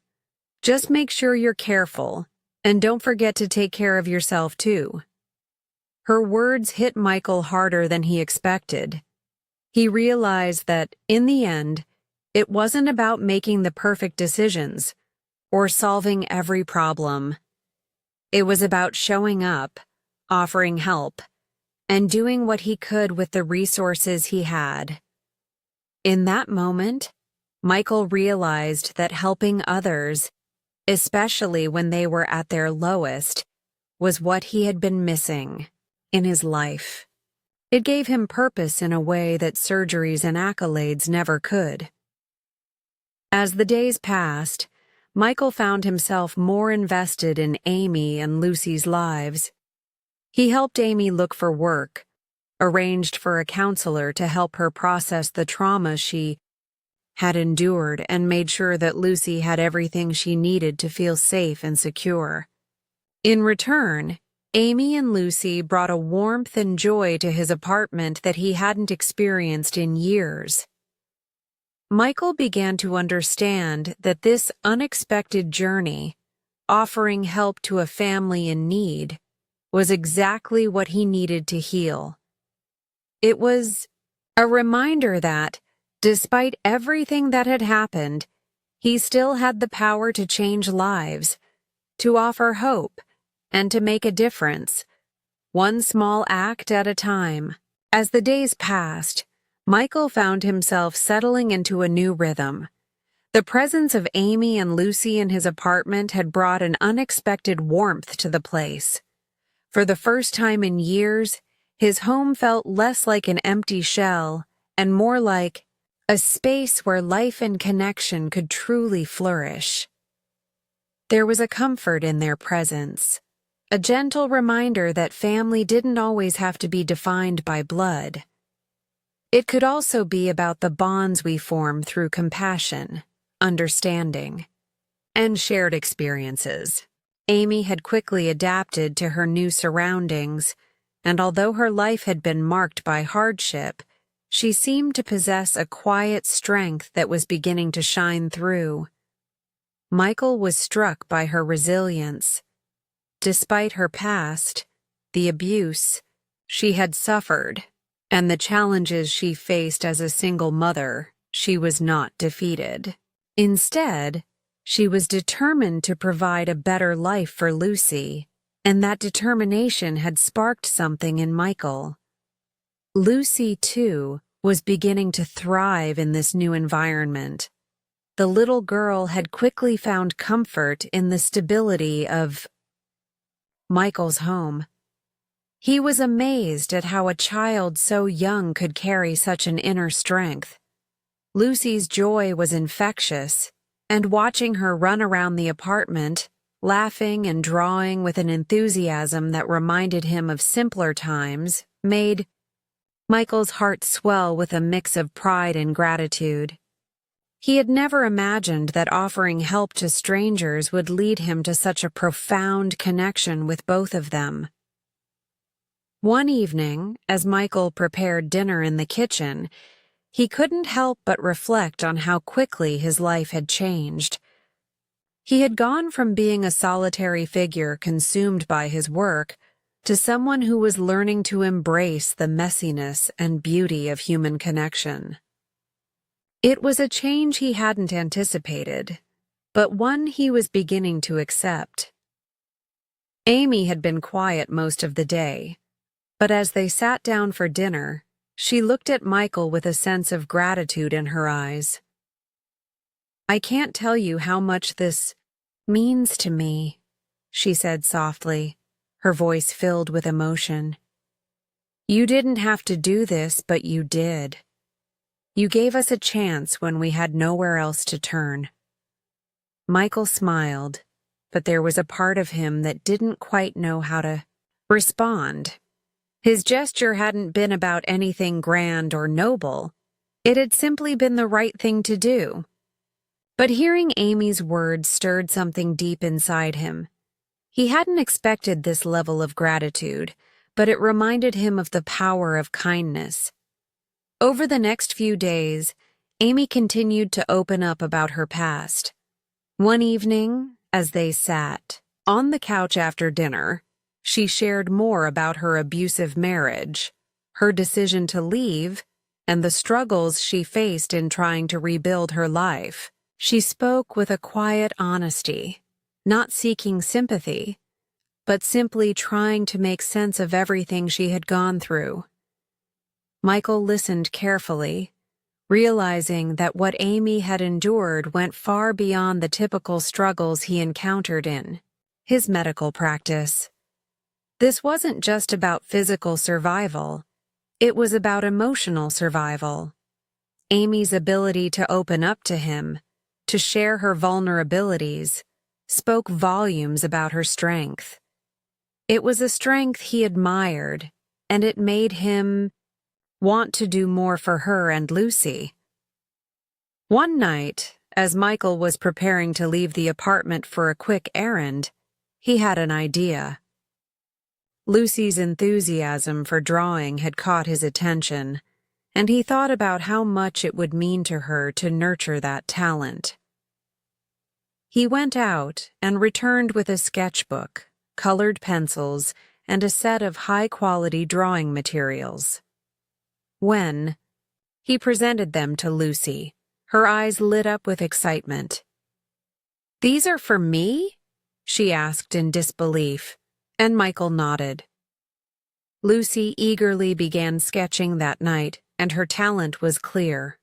Just make sure you're careful, and don't forget to take care of yourself too." Her words hit Michael harder than he expected. He realized that, in the end, it wasn't about making the perfect decisions or solving every problem. It was about showing up, offering help, and doing what he could with the resources he had. In that moment, Michael realized that helping others, especially when they were at their lowest, was what he had been missing in his life. It gave him purpose in a way that surgeries and accolades never could. As the days passed, Michael found himself more invested in Amy and Lucy's lives. He helped Amy look for work, arranged for a counselor to help her process the trauma she had endured, and made sure that Lucy had everything she needed to feel safe and secure. In return, Amy and Lucy brought a warmth and joy to his apartment that he hadn't experienced in years. Michael began to understand that this unexpected journey, offering help to a family in need, was exactly what he needed to heal. It was a reminder that, despite everything that had happened, he still had the power to change lives, to offer hope, and to make a difference, one small act at a time. As the days passed, Michael found himself settling into a new rhythm. The presence of Amy and Lucy in his apartment had brought an unexpected warmth to the place. For the first time in years, his home felt less like an empty shell and more like a space where life and connection could truly flourish. There was a comfort in their presence, a gentle reminder that family didn't always have to be defined by blood. It could also be about the bonds we form through compassion, understanding, and shared experiences. Amy had quickly adapted to her new surroundings, and although her life had been marked by hardship, she seemed to possess a quiet strength that was beginning to shine through. Michael was struck by her resilience. Despite her past, the abuse she had suffered, and the challenges she faced as a single mother, she was not defeated. Instead, she was determined to provide a better life for Lucy, and that determination had sparked something in Michael. Lucy, too, was beginning to thrive in this new environment. The little girl had quickly found comfort in the stability of Michael's home. He was amazed at how a child so young could carry such an inner strength. Lucy's joy was infectious, and watching her run around the apartment, laughing and drawing with an enthusiasm that reminded him of simpler times, made Michael's heart swell with a mix of pride and gratitude. He had never imagined that offering help to strangers would lead him to such a profound connection with both of them. One evening, as Michael prepared dinner in the kitchen, he couldn't help but reflect on how quickly his life had changed. He had gone from being a solitary figure consumed by his work to someone who was learning to embrace the messiness and beauty of human connection. It was a change he hadn't anticipated, but one he was beginning to accept. Amy had been quiet most of the day, but as they sat down for dinner, she looked at Michael with a sense of gratitude in her eyes. "I can't tell you how much this means to me," she said softly, her voice filled with emotion. "You didn't have to do this, but you did. You gave us a chance when we had nowhere else to turn." Michael smiled, but there was a part of him that didn't quite know how to respond. His gesture hadn't been about anything grand or noble. It had simply been the right thing to do. But hearing Amy's words stirred something deep inside him. He hadn't expected this level of gratitude, but it reminded him of the power of kindness. Over the next few days, Amy continued to open up about her past. One evening, as they sat on the couch after dinner, she shared more about her abusive marriage, her decision to leave, and the struggles she faced in trying to rebuild her life. She spoke with a quiet honesty, not seeking sympathy, but simply trying to make sense of everything she had gone through. Michael listened carefully, realizing that what Amy had endured went far beyond the typical struggles he encountered in his medical practice. This wasn't just about physical survival, it was about emotional survival. Amy's ability to open up to him, to share her vulnerabilities, spoke volumes about her strength. It was a strength he admired, and it made him want to do more for her and Lucy. One night, as Michael was preparing to leave the apartment for a quick errand, he had an idea. Lucy's enthusiasm for drawing had caught his attention, and he thought about how much it would mean to her to nurture that talent. He went out and returned with a sketchbook, colored pencils, and a set of high-quality drawing materials. When he presented them to Lucy, her eyes lit up with excitement. "These are for me?" she asked in disbelief, and Michael nodded. Lucy eagerly began sketching that night, and her talent was clear.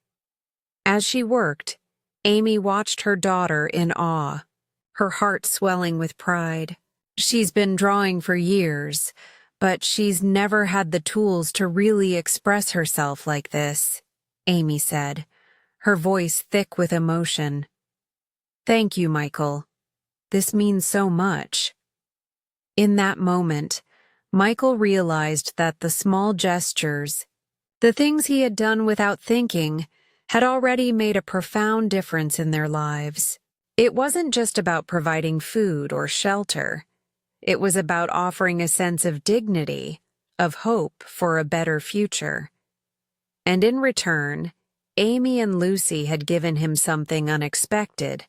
As she worked, Amy watched her daughter in awe, her heart swelling with pride. "She's been drawing for years, but she's never had the tools to really express herself like this," Amy said, her voice thick with emotion. "Thank you, Michael. This means so much." In that moment, Michael realized that the small gestures, the things he had done without thinking, had already made a profound difference in their lives. It wasn't just about providing food or shelter. It was about offering a sense of dignity, of hope for a better future. And in return, Amy and Lucy had given him something unexpected: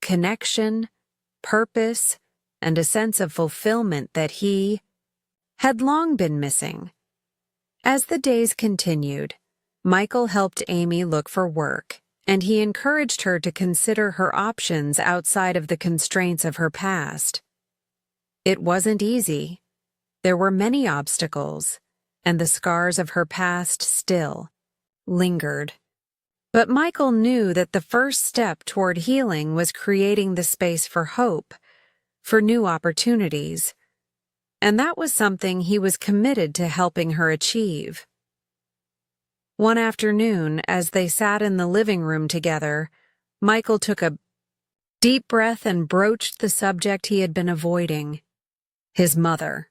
connection, purpose, and a sense of fulfillment that he had long been missing. As the days continued, Michael helped Amy look for work, and he encouraged her to consider her options outside of the constraints of her past. It wasn't easy. There were many obstacles, and the scars of her past still lingered. But Michael knew that the first step toward healing was creating the space for hope, for new opportunities, and that was something he was committed to helping her achieve. One afternoon, as they sat in the living room together, Michael took a deep breath and broached the subject he had been avoiding: his mother.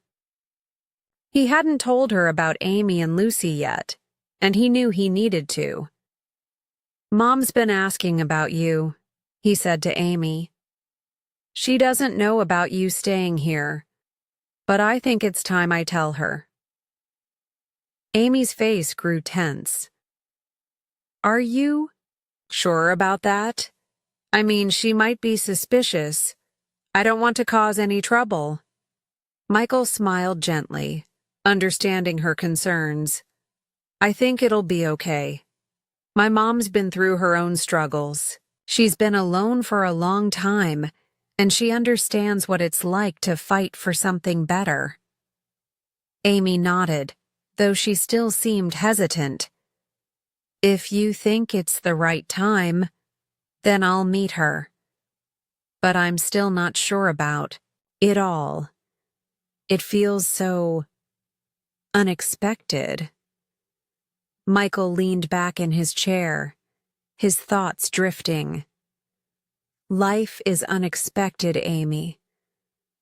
He hadn't told her about Amy and Lucy yet, and he knew he needed to. "Mom's been asking about you," he said to Amy. "She doesn't know about you staying here, but I think it's time I tell her." Amy's face grew tense. "Are you sure about that? I mean, she might be suspicious. I don't want to cause any trouble." Michael smiled gently, understanding her concerns. "I think it'll be okay. My mom's been through her own struggles. She's been alone for a long time, and she understands what it's like to fight for something better." Amy nodded, though she still seemed hesitant. "If you think it's the right time, then I'll meet her. But I'm still not sure about it all. It feels so unexpected." Michael leaned back in his chair, his thoughts drifting. "Life is unexpected, Amy.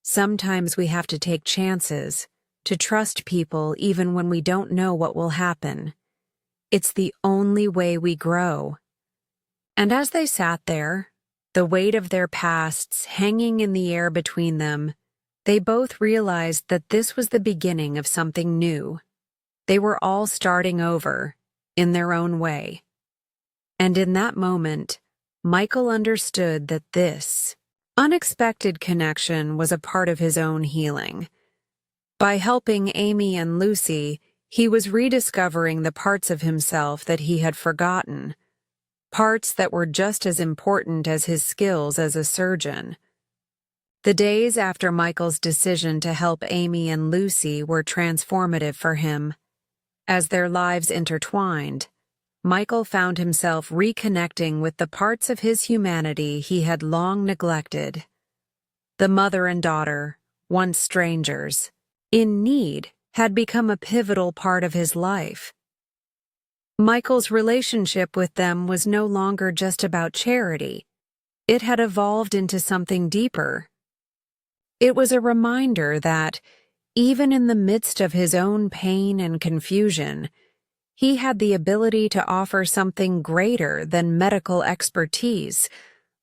Sometimes we have to take chances, to trust people even when we don't know what will happen. It's the only way we grow." And as they sat there, the weight of their pasts hanging in the air between them, they both realized that this was the beginning of something new. They were all starting over, in their own way. And in that moment, Michael understood that this unexpected connection was a part of his own healing. By helping Amy and Lucy, he was rediscovering the parts of himself that he had forgotten, parts that were just as important as his skills as a surgeon. The days after Michael's decision to help Amy and Lucy were transformative for him. As their lives intertwined, Michael found himself reconnecting with the parts of his humanity he had long neglected. The mother and daughter, once strangers, in need, had become a pivotal part of his life. Michael's relationship with them was no longer just about charity. It had evolved into something deeper. It was a reminder that, even in the midst of his own pain and confusion, he had the ability to offer something greater than medical expertise: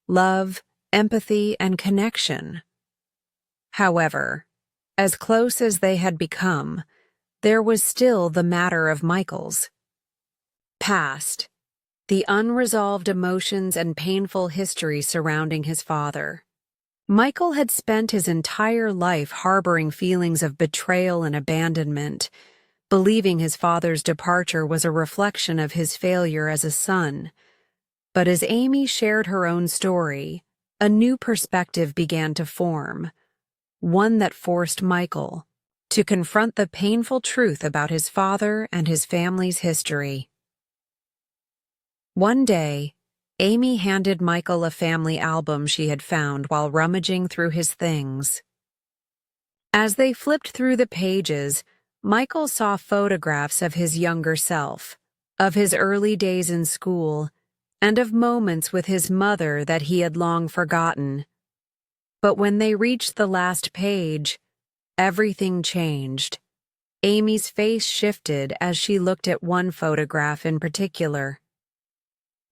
love, empathy, and connection. However, as close as they had become, there was still the matter of Michael's past, the unresolved emotions and painful history surrounding his father. Michael had spent his entire life harboring feelings of betrayal and abandonment, believing his father's departure was a reflection of his failure as a son. But as Amy shared her own story, a new perspective began to form, one that forced Michael to confront the painful truth about his father and his family's history. One day, Amy handed Michael a family album she had found while rummaging through his things. As they flipped through the pages, Michael saw photographs of his younger self, of his early days in school, and of moments with his mother that he had long forgotten. But when they reached the last page, everything changed. Amy's face shifted as she looked at one photograph in particular.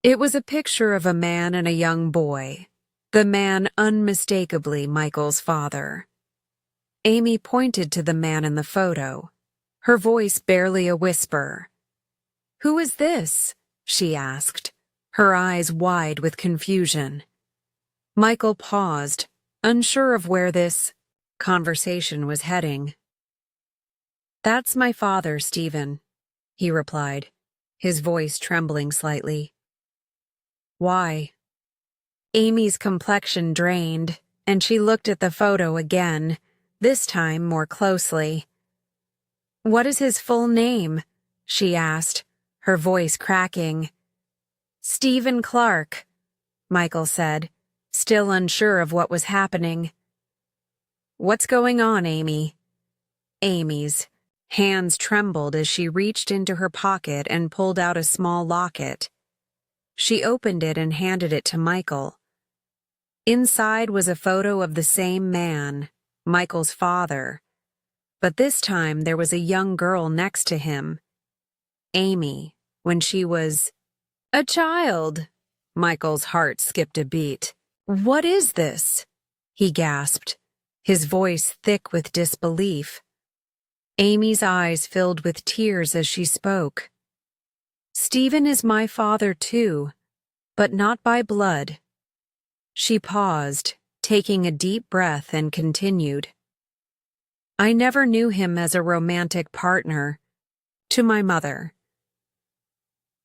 It was a picture of a man and a young boy, the man unmistakably Michael's father. Amy pointed to the man in the photo, her voice barely a whisper. "Who is this?" she asked, her eyes wide with confusion. Michael paused, unsure of where this conversation was heading. "That's my father, Stephen," he replied, his voice trembling slightly. "Why?" Amy's complexion drained, and she looked at the photo again, this time more closely. "What is his full name?" she asked, her voice cracking. "Stephen Clark," Michael said, still unsure of what was happening. "What's going on, Amy?" Amy's hands trembled as she reached into her pocket and pulled out a small locket. She opened it and handed it to Michael. Inside was a photo of the same man, Michael's father, but this time there was a young girl next to him. Amy, when she was a child. Michael's heart skipped a beat. "What is this?" he gasped, his voice thick with disbelief. Amy's eyes filled with tears as she spoke. "Stephen is my father too, but not by blood." She paused, taking a deep breath, and continued. "I never knew him as a romantic partner to my mother.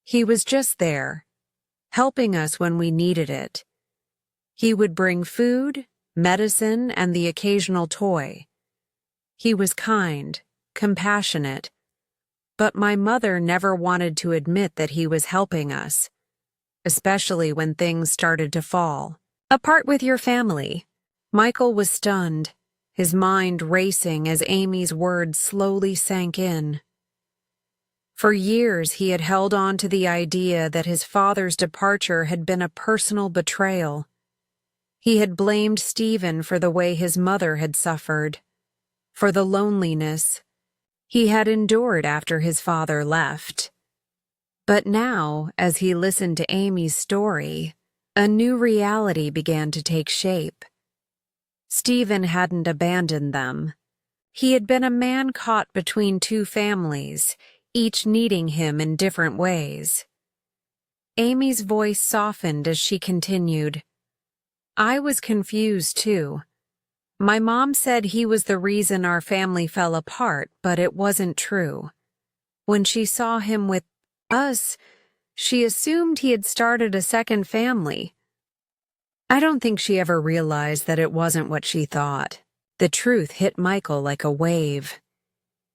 He was just there, helping us when we needed it. He would bring food, medicine, and the occasional toy. He was kind, compassionate, but my mother never wanted to admit that he was helping us, especially when things started to fall apart with your family." Michael was stunned, his mind racing as Amy's words slowly sank in. For years he had held on to the idea that his father's departure had been a personal betrayal. He had blamed Stephen for the way his mother had suffered, for the loneliness he had endured after his father left. But now, as he listened to Amy's story, a new reality began to take shape. Stephen hadn't abandoned them. He had been a man caught between two families, each needing him in different ways. Amy's voice softened as she continued. "I was confused too. My mom said he was the reason our family fell apart, but it wasn't true. When she saw him with us, she assumed he had started a second family. I don't think she ever realized that it wasn't what she thought." The truth hit Michael like a wave.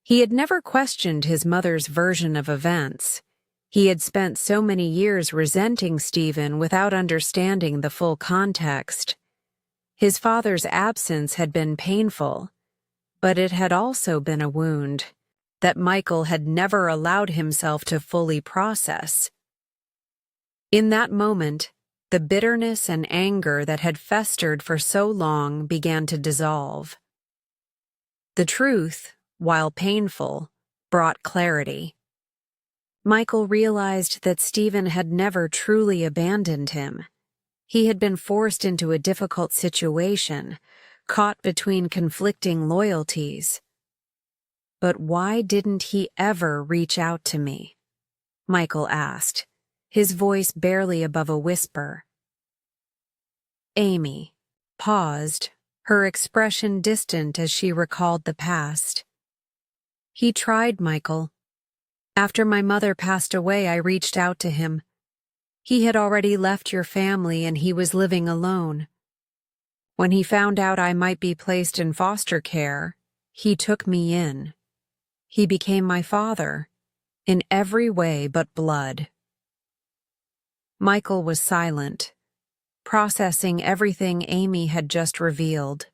He had never questioned his mother's version of events. He had spent so many years resenting Stephen without understanding the full context. His father's absence had been painful, but it had also been a wound that Michael had never allowed himself to fully process. In that moment, the bitterness and anger that had festered for so long began to dissolve. The truth, while painful, brought clarity. Michael realized that Stephen had never truly abandoned him. He had been forced into a difficult situation, caught between conflicting loyalties. "But why didn't he ever reach out to me?" Michael asked, his voice barely above a whisper. Amy paused, her expression distant as she recalled the past. "He tried, Michael. After my mother passed away, I reached out to him. He had already left your family and he was living alone. When he found out I might be placed in foster care, he took me in. He became my father, in every way but blood." Michael was silent, processing everything Amy had just revealed.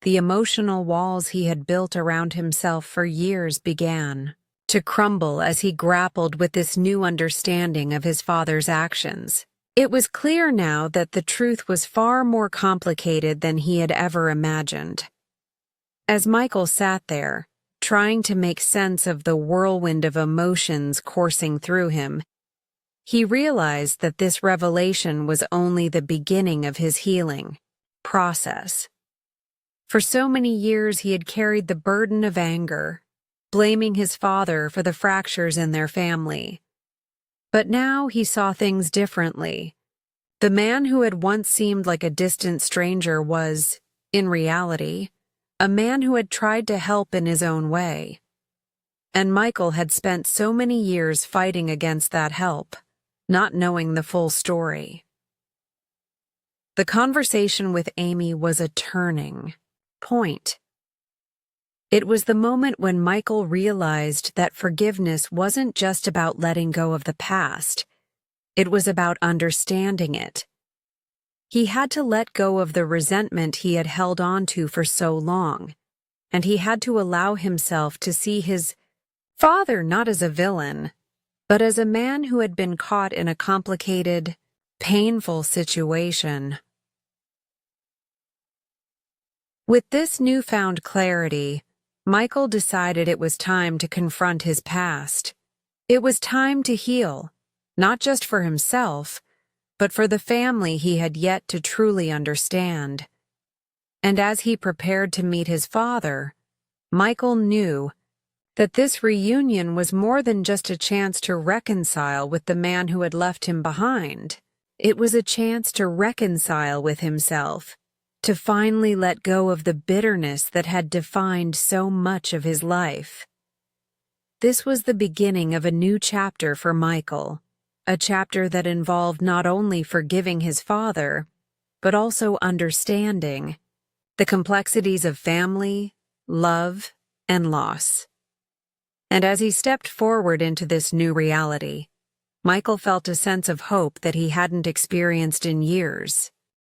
The emotional walls he had built around himself for years began to crumble as he grappled with this new understanding of his father's actions. It was clear now that the truth was far more complicated than he had ever imagined. As Michael sat there, trying to make sense of the whirlwind of emotions coursing through him, he realized that this revelation was only the beginning of his healing process. For so many years he had carried the burden of anger, blaming his father for the fractures in their family. But now he saw things differently. The man who had once seemed like a distant stranger was, in reality, a man who had tried to help in his own way. And Michael had spent so many years fighting against that help, not knowing the full story. The conversation with Amy was a turning point. It was the moment when Michael realized that forgiveness wasn't just about letting go of the past. It was about understanding it. He had to let go of the resentment he had held on to for so long, and he had to allow himself to see his father not as a villain, but as a man who had been caught in a complicated, painful situation. With this newfound clarity, Michael decided it was time to confront his past. It was time to heal, not just for himself, but for the family he had yet to truly understand. And as he prepared to meet his father, Michael knew that this reunion was more than just a chance to reconcile with the man who had left him behind. It was a chance to reconcile with himself, to finally let go of the bitterness that had defined so much of his life. This was the beginning of a new chapter for Michael, a chapter that involved not only forgiving his father, but also understanding the complexities of family, love, and loss. And as he stepped forward into this new reality, Michael felt a sense of hope that he hadn't experienced in years.